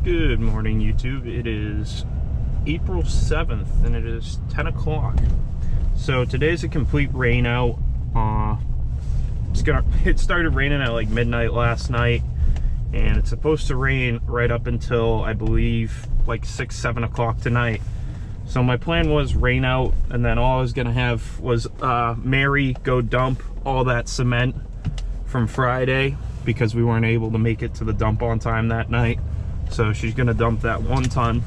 Good morning, YouTube. It is April 7th and it is 10 o'clock. So today's a complete rain out. It started raining at like midnight last night, and it's supposed to rain right up until I believe like 6-7 o'clock tonight. So my plan was rain out, and then all I was gonna have was Mary go dump all that cement from Friday because we weren't able to make it to the dump on time that night. So she's gonna dump that 1 ton.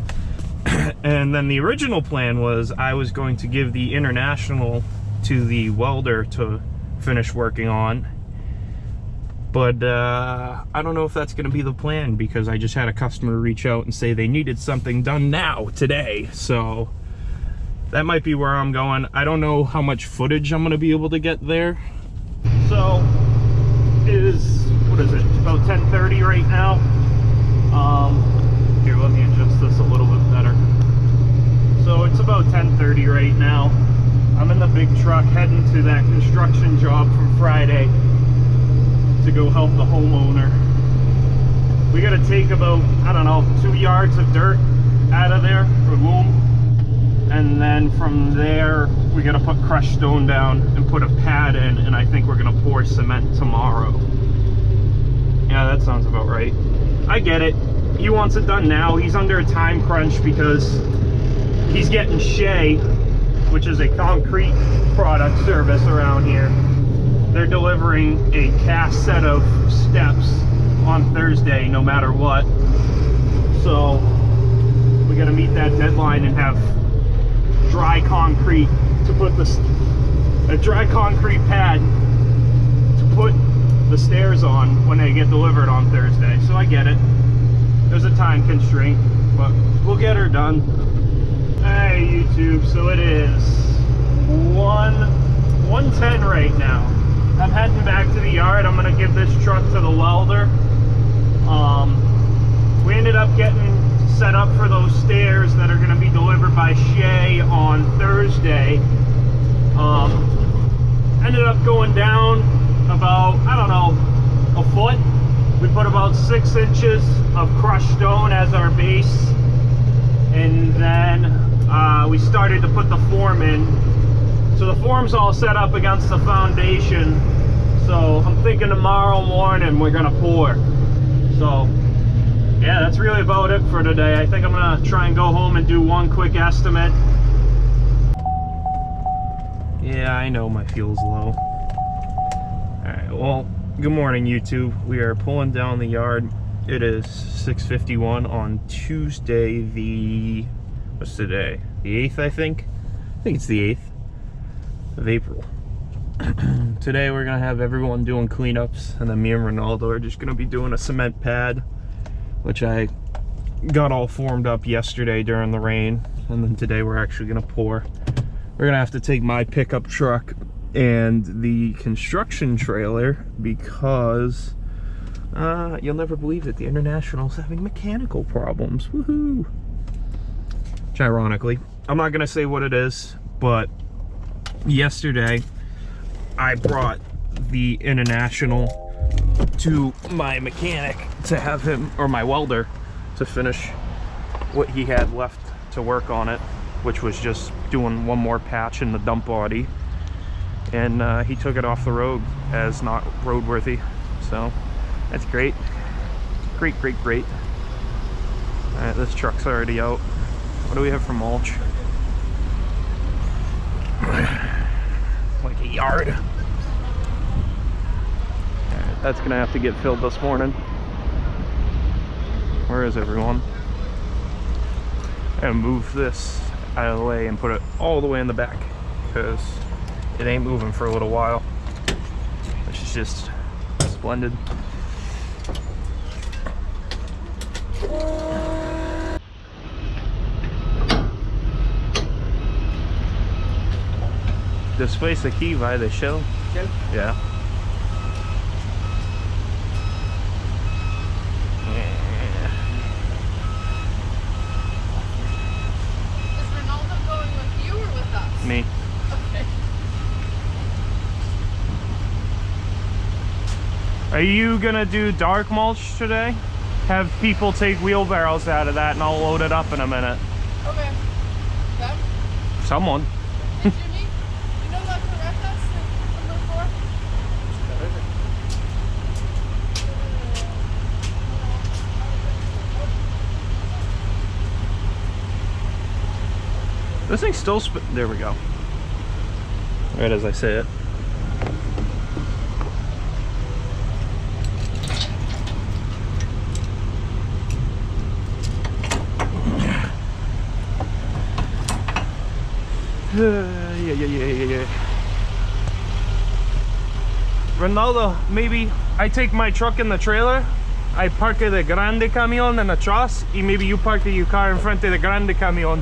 And then the original plan was I was going to give the International to the welder to finish working on. But I don't know if that's gonna be the plan, because I just had a customer reach out and say they needed something done now, today. So that might be where I'm going. I don't know how much footage I'm gonna be able to get there. So what is it, about 10:30 right now. Here, let me adjust this a little bit better. So it's about 10:30 right now. I'm in the big truck heading to that construction job from Friday to go help the homeowner. We gotta take about, I don't know, 2 yards of dirt out of there, or loom. And then from there, we gotta put crushed stone down and put a pad in, and I think we're gonna pour cement tomorrow. Yeah, that sounds about right. I get it. He wants it done now. He's under a time crunch because he's getting Shea, which is a concrete product service around here. They're delivering a cast set of steps on Thursday, no matter what. So we got to meet that deadline and have dry concrete to put a dry concrete pad to put the stairs on when they get delivered on Thursday. So I get it. There's a time constraint, but we'll get her done. Hey YouTube, so it is 1:10 right now. I'm heading back to the yard. I'm gonna give this truck to the welder. We ended up getting set up for those stairs that are gonna be delivered by Shea on Thursday. Ended up going down about, I don't know, a foot. We put about 6 inches of crushed stone as our base, and then we started to put the form in. So the form's all set up against the foundation, so I'm thinking tomorrow morning we're gonna pour. So yeah, that's really about it for today. I think I'm gonna try and go home and do one quick estimate. Yeah, I know my fuel's low. Alright, well, good morning YouTube. We are pulling down the yard. It is 6:51 on Tuesday, what's today? The 8th, I think? I think it's the 8th of April. Today we're gonna have everyone doing cleanups, and then me and Ronaldo are just gonna be doing a cement pad, which I got all formed up yesterday during the rain, and then today we're actually gonna pour. We're gonna have to take my pickup truck and the construction trailer because you'll never believe it, the International's having mechanical problems. Woohoo! Which ironically, I'm not gonna say what it is, but yesterday I brought the International to my mechanic to have him, or my welder, to finish what he had left to work on it, which was just doing one more patch in the dump body. And he took it off the road as not roadworthy, so that's great. Great. Alright, this truck's already out. What do we have for mulch? Like a yard. Alright, that's gonna have to get filled this morning. Where is everyone? I'm gonna move this out of the way and put it all the way in the back, because it ain't moving for a little while, which is just splendid. Después aquí va de shell. Yeah. Is Ronaldo going with you or with us? Me. Okay. Are you gonna do dark mulch today? have people take wheelbarrows out of that and I'll load it up in a minute. Okay. Them? Someone. Hey Jimmy, you know that Carretas in number 4? This thing's still there we go. Right as I say it. Yeah. Ronaldo, maybe I take my truck in the trailer, I park the grande camion in atrás, y maybe you park your car in front of the grande camion.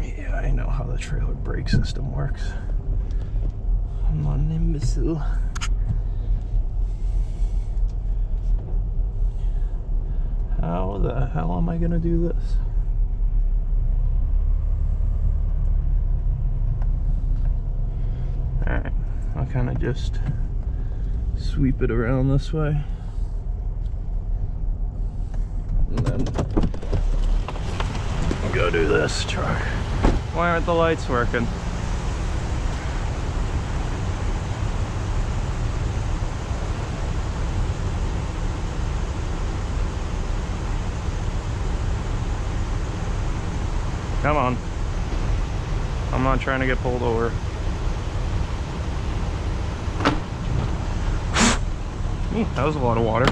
Yeah, I know how the trailer brake system works. I'm an imbecile. How the hell am I gonna do this? Alright, I'll kind of just sweep it around this way. And then go do this truck. Why aren't the lights working? Come on. I'm not trying to get pulled over. That was a lot of water.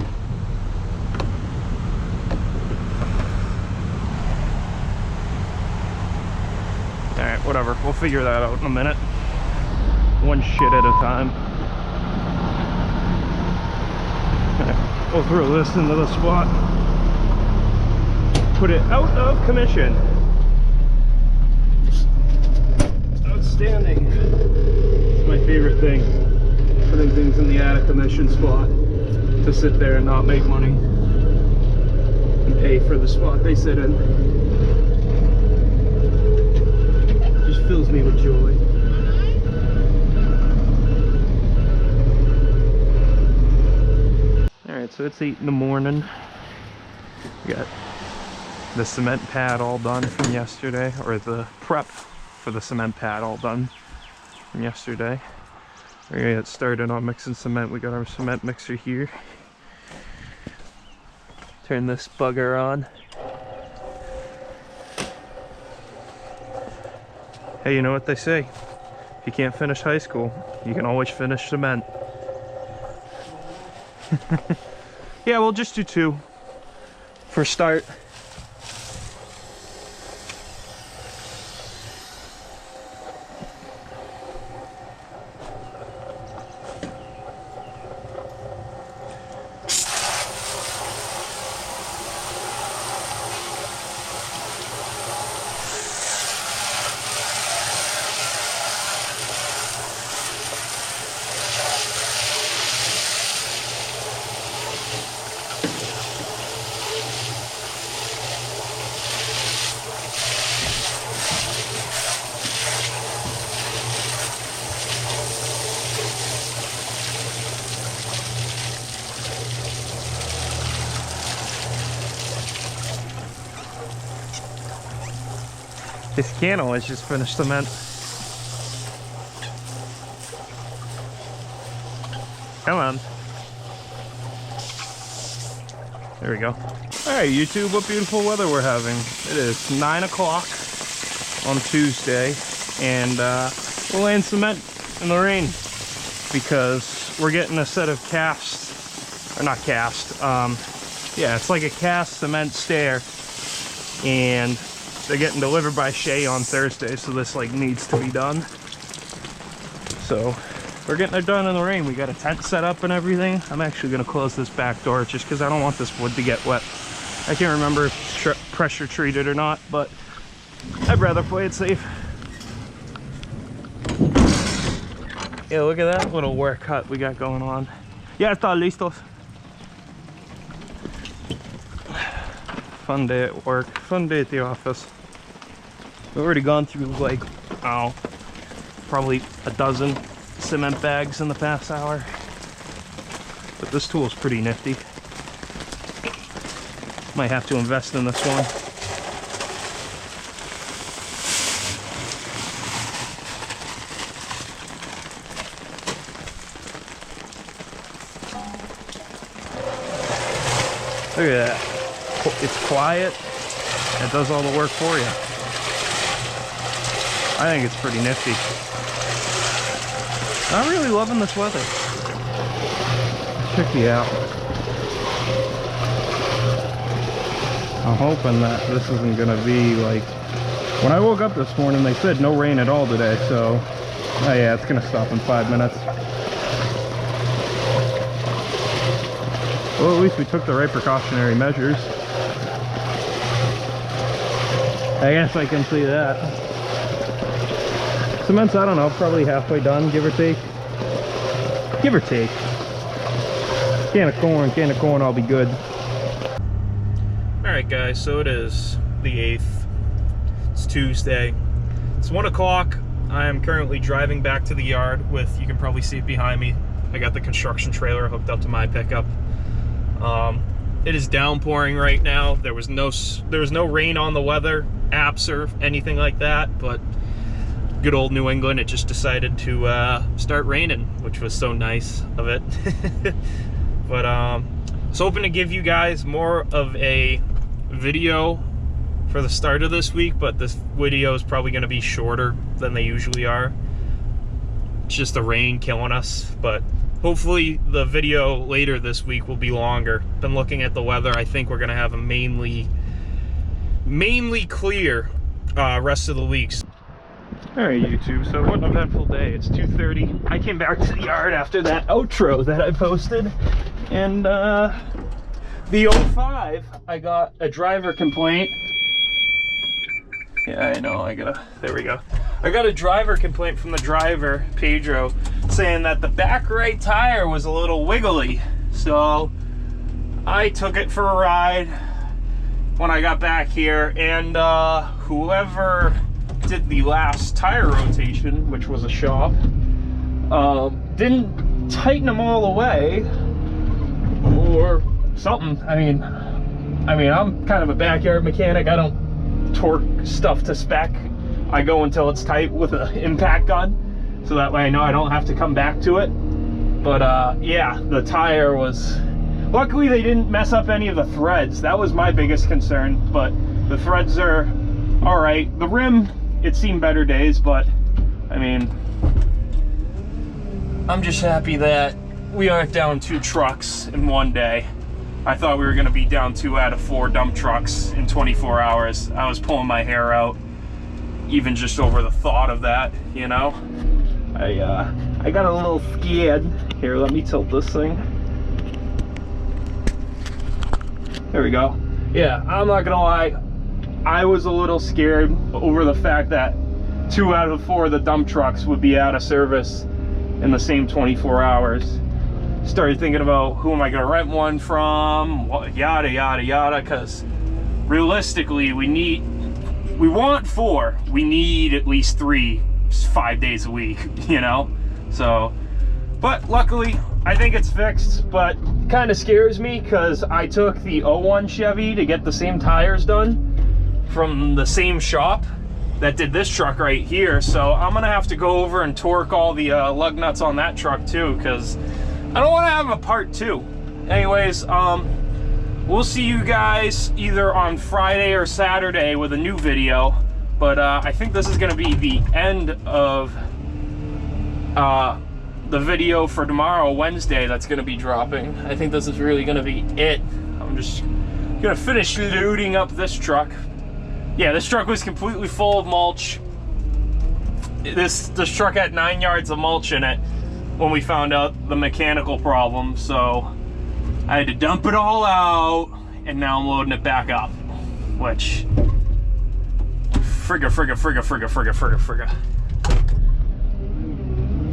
Alright, whatever. We'll figure that out in a minute. One shit at a time. We'll throw this into the spot. Put it out of commission. Outstanding. It's my favorite thing. Putting things in the out of commission spot. To sit there and not make money. And pay for the spot they sit in. Just fills me with joy. Alright, so it's 8 in the morning. We got the cement pad all done from yesterday, or the prep for the cement pad all done from yesterday. We're gonna get started on mixing cement. We got our cement mixer here. Turn this bugger on. Hey, you know what they say? If you can't finish high school, you can always finish cement. Yeah, we'll just do 2 for start. This candle has just finished cement. Come on. There we go. Alright, YouTube, what beautiful weather we're having. It is 9 o'clock on Tuesday, and we're laying cement in the rain because we're getting a set of cast, or not cast, yeah, it's like a cast cement stair, and they're getting delivered by Shay on Thursday, so this like needs to be done. So we're getting it done in the rain. We got a tent set up and everything. I'm actually gonna close this back door just because I don't want this wood to get wet. I can't remember if it's pressure treated or not, but I'd rather play it safe. Yeah, look at that little work cut we got going on. Ya está listos. Fun day at work, fun day at the office. We've already gone through like, oh, probably a dozen cement bags in the past hour. But this tool is pretty nifty. Might have to invest in this one. Look at that. It's quiet. It does all the work for you. I think it's pretty nifty. I'm really loving this weather. Check me out. I'm hoping that this isn't gonna be like, when I woke up this morning they said no rain at all today, so oh yeah, it's gonna stop in 5 minutes. Well, at least we took the right precautionary measures. I guess I can see that. Cement's, I don't know, probably halfway done, give or take. Give or take. Can of corn, I'll be good. Alright guys, so it is the 8th. It's Tuesday. It's 1 o'clock. I am currently driving back to the yard with, you can probably see it behind me, I got the construction trailer hooked up to my pickup. It is downpouring right now. There was no rain on the weather apps or anything like that, but good old New England, it just decided to start raining, which was so nice of it. But I was hoping to give you guys more of a video for the start of this week, but this video is probably going to be shorter than they usually are. It's just the rain killing us, but hopefully the video later this week will be longer. Been looking at the weather. I think we're going to have a mainly clear rest of the weeks. Alright YouTube, so what an eventful day. It's 2:30. I came back to the yard after that outro that I posted, and the 05, I got a driver complaint. Yeah, I know, there we go. I got a driver complaint from the driver, Pedro, saying that the back right tire was a little wiggly. So I took it for a ride when I got back here, and whoever did the last tire rotation, which was a shop, didn't tighten them all the way or something. I mean I'm kind of a backyard mechanic. I don't torque stuff to spec. I go until it's tight with an impact gun, so that way I know I don't have to come back to it. But yeah, the tire was, luckily they didn't mess up any of the threads. That was my biggest concern, but the threads are all right. The rim, it's seen better days, but I mean, I'm just happy that we aren't down 2 trucks in one day. I thought we were gonna be down 2 out of 4 dump trucks in 24 hours. I was pulling my hair out, even just over the thought of that, you know? I got a little scared. Here, let me tilt this thing. There we go. Yeah, I'm not gonna lie, I was a little scared over the fact that 2 out of 4 of the dump trucks would be out of service in the same 24 hours. Started thinking about who am I gonna rent one from, yada yada yada, because realistically we want 4, we need at least 3 5 days a week, you know? So, but luckily I think it's fixed, but kind of scares me because I took the 01 Chevy to get the same tires done from the same shop that did this truck right here. So I'm gonna have to go over and torque all the lug nuts on that truck too, because I don't want to have a part 2. Anyways, we'll see you guys either on Friday or Saturday with a new video, but I think this is going to be the end of the video for tomorrow, Wednesday, that's going to be dropping. I think this is really going to be it. I'm just going to finish loading up this truck. Yeah, this truck was completely full of mulch. This truck had 9 yards of mulch in it when we found out the mechanical problem, so I had to dump it all out, and now I'm loading it back up, which frigga.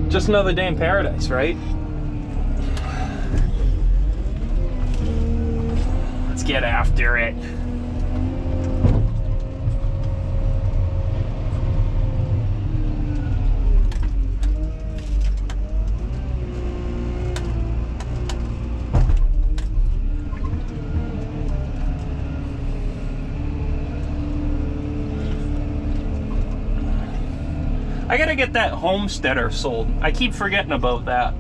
Just another day in paradise, right? Let's get after it. I gotta get that Homesteader sold. I keep forgetting about that.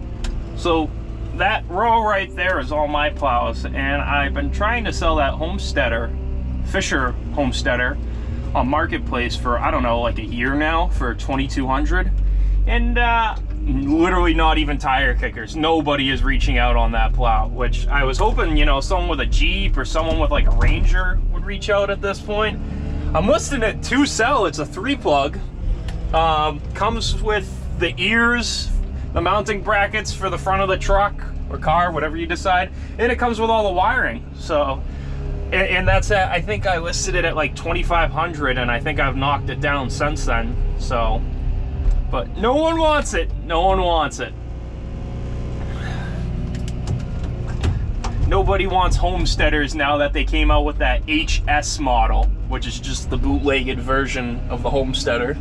So that row right there is all my plows, and I've been trying to sell that Homesteader, Fisher Homesteader, on Marketplace for, I don't know, like a year now for $2,200, and literally not even tire kickers. Nobody is reaching out on that plow, which I was hoping, you know, someone with a Jeep or someone with like a Ranger would reach out at this point. I'm listing it to sell. It's a 3-plug. Comes with the ears, the mounting brackets for the front of the truck or car, whatever you decide, and it comes with all the wiring. So, and that's at, I think I listed it at like $2,500, and I think I've knocked it down since then. So, but no one wants it. No one wants it. Nobody wants Homesteaders now that they came out with that HS model, which is just the bootlegged version of the Homesteader.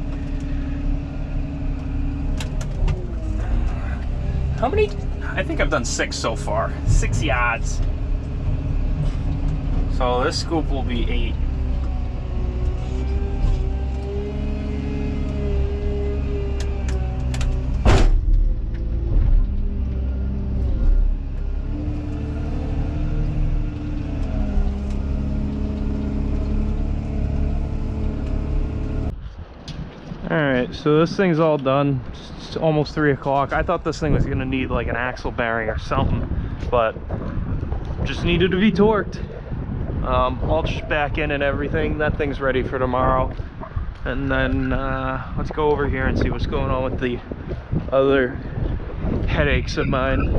How many? I think I've done 6 so far. 6 yards. So this scoop will be 8. Alright, so this thing's all done. It's almost 3 o'clock. I thought this thing was gonna need like an axle bearing or something, but just needed to be torqued. All just back in and everything. That thing's ready for tomorrow. And then let's go over here and see what's going on with the other headaches of mine.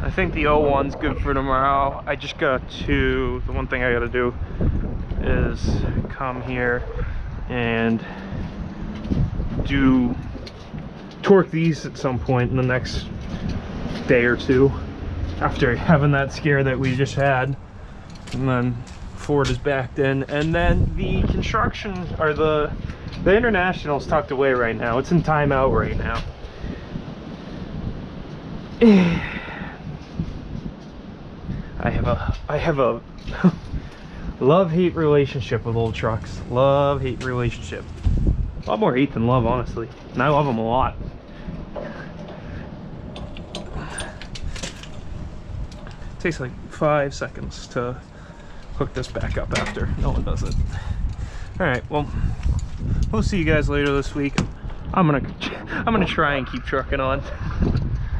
I think the O1's good for tomorrow. I just got to, the one thing I gotta do is come here and torque these at some point in the next day or two after having that scare that we just had. And then Ford is backed in, and then the construction, or the International's tucked away right now. It's in timeout right now. I have a love-hate relationship with old trucks. Love-hate relationship. A lot more hate than love, honestly. And I love them a lot. It takes like 5 seconds to hook this back up after. No one does it. Alright, well, we'll see you guys later this week. I'm gonna try and keep trucking on.